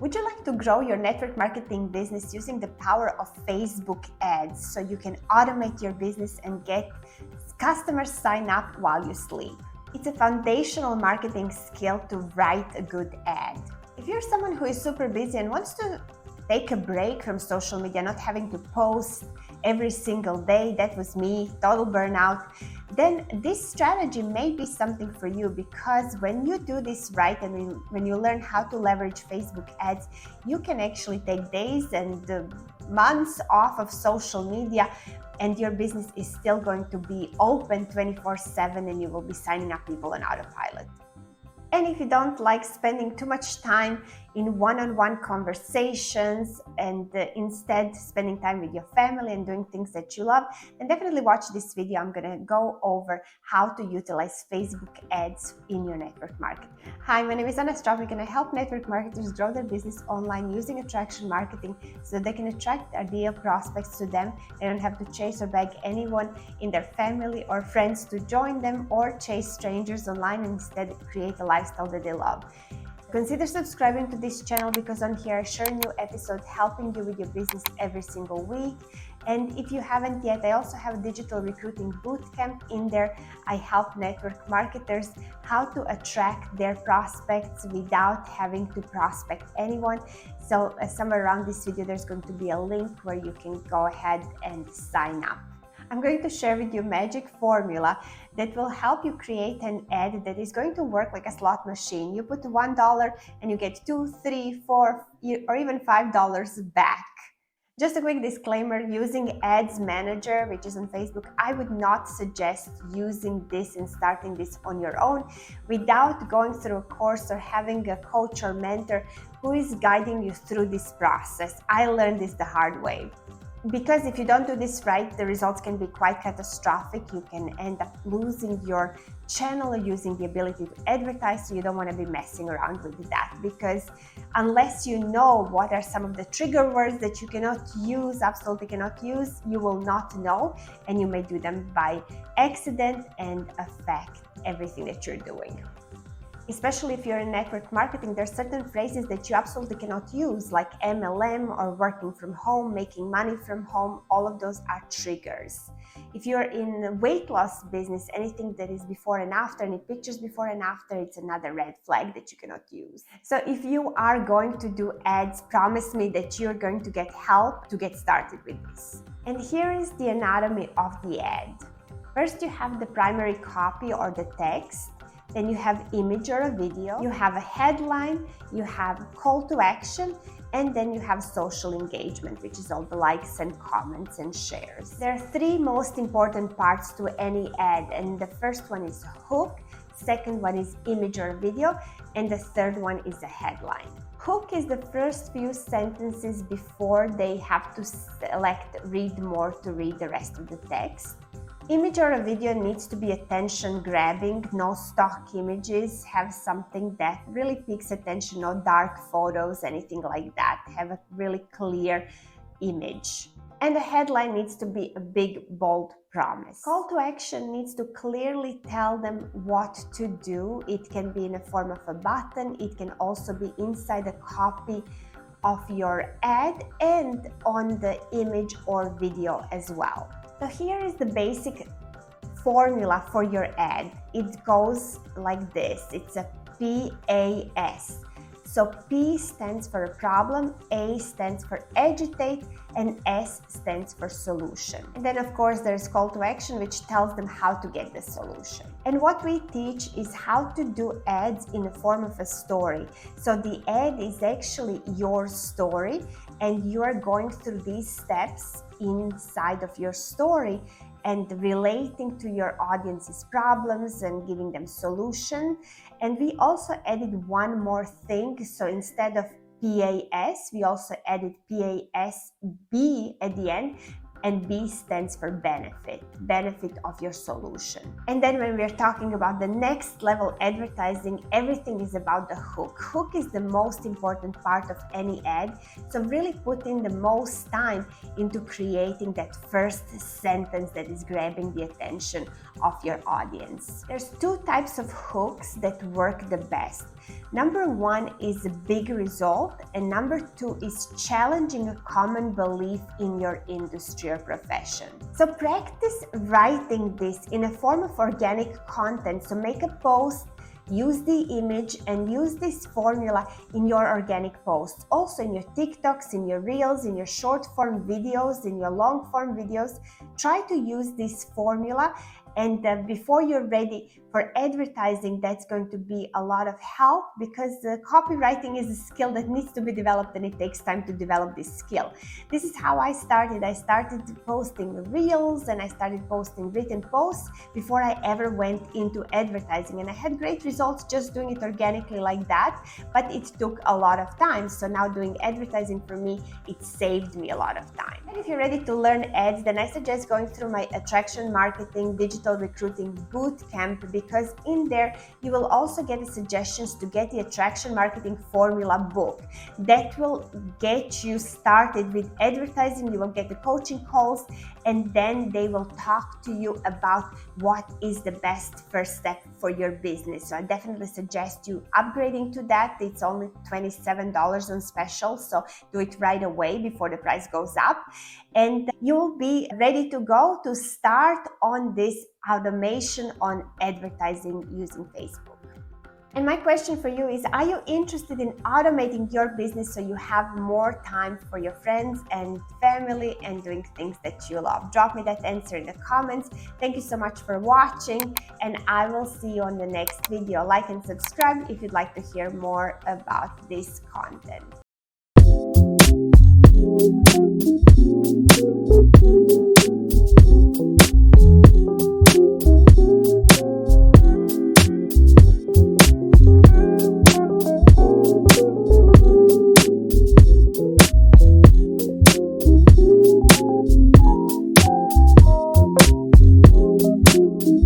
Would you like to grow your network marketing business using the power of Facebook ads so you can automate your business and get customers sign up while you sleep? It's a foundational marketing skill to write a good ad. If you're someone who is super busy and wants to take a break from social media, not having to post every single day, that was me, total burnout, then this strategy may be something for you, because when you do this right and when you learn how to leverage Facebook ads, you can actually take days and months off of social media, and your business is still going to be open 24/7 and you will be signing up people on autopilot. And if you don't like spending too much time in one-on-one conversations and instead spending time with your family and doing things that you love, then definitely watch this video. I'm going to go over how to utilize Facebook ads in your network marketing. Hi, my name is Anna Stropik, and I help network marketers grow their business online using attraction marketing so they can attract ideal prospects to them. They don't have to chase or beg anyone in their family or friends to join them or chase strangers online, and instead create a lifestyle that they love. Consider subscribing to this channel, because on here I share new episodes helping you with your business every single week. And if you haven't yet, I also have a digital recruiting bootcamp in there. I help network marketers how to attract their prospects without having to prospect anyone. So somewhere around this video, there's going to be a link where you can go ahead and sign up. I'm going to share with you a magic formula that will help you create an ad that is going to work like a slot machine. You put $1 and you get $2, $3, $4, or even $5 back. Just a quick disclaimer, using Ads Manager, which is on Facebook, I would not suggest using this and starting this on your own without going through a course or having a coach or mentor who is guiding you through this process. I learned this the hard way. Because if you don't do this right, the results can be quite catastrophic. You can end up losing your channel or using the ability to advertise, so you don't want to be messing around with that, because unless you know what are some of the trigger words that you cannot use, absolutely cannot use, you will not know, and you may do them by accident and affect everything that you're doing. Especially if you're in network marketing, there are certain phrases that you absolutely cannot use, like MLM or working from home, making money from home. All of those are triggers. If you're in a weight loss business, anything that is before and after, any pictures before and after, it's another red flag that you cannot use. So if you are going to do ads, promise me that you're going to get help to get started with this. And here is the anatomy of the ad. First, you have the primary copy or the text. Then you have image or a video, you have a headline, you have call to action, and then you have social engagement, which is all the likes and comments and shares. There are three most important parts to any ad, and the first one is hook, second one is image or video, and the third one is a headline. Hook is the first few sentences before they have to select read more to read the rest of the text. Image or a video needs to be attention grabbing, no stock images, have something that really piques attention, no dark photos, anything like that. Have a really clear image. And the headline needs to be a big, bold promise. Call to action needs to clearly tell them what to do. It can be in the form of a button, it can also be inside a copy of your ad and on the image or video as well. So here is the basic formula for your ad. It goes like this. It's a PAS. So P stands for a problem, A stands for agitate, and S stands for solution. And then of course there's call to action, which tells them how to get the solution. And what we teach is how to do ads in the form of a story. So the ad is actually your story, and you are going through these steps inside of your story and relating to your audience's problems and giving them solution. And we also added one more thing. So instead of PAS, we also added PASB at the end, and B stands for benefit of your solution. And then when we're talking about the next level advertising, everything is about the hook. Hook is the most important part of any ad. So really put in the most time into creating that first sentence that is grabbing the attention of your audience. There's two types of hooks that work the best. Number one is a big result, and number two is challenging a common belief in your industry or profession. So practice writing this in a form of organic content. So make a post, use the image, and use this formula in your organic posts. Also in your TikToks, in your Reels, in your short form videos, in your long form videos. Try to use this formula, and before you're ready for advertising, that's going to be a lot of help, because copywriting is a skill that needs to be developed, and it takes time to develop this skill. This is how I started. I started posting Reels, and I started posting written posts before I ever went into advertising, and I had great results just doing it organically like that, but it took a lot of time. So now doing advertising for me, it saved me a lot of time. And if you're ready to learn ads, then I suggest going through my attraction marketing digital recruiting bootcamp, because in there you will also get the suggestions to get the attraction marketing formula book that will get you started with advertising. You will get the coaching calls, and then they will talk to you about what is the best first step for your business. So I definitely suggest you upgrading to that. It's only $27 on special, so do it right away before the price goes up, and you'll be ready to go to start on this automation on advertising using Facebook. And my question for you is, are you interested in automating your business so you have more time for your friends and family and doing things that you love? Drop me that answer in the comments. Thank you so much for watching, and I will see you on the next video. Like and subscribe if you'd like to hear more about this content.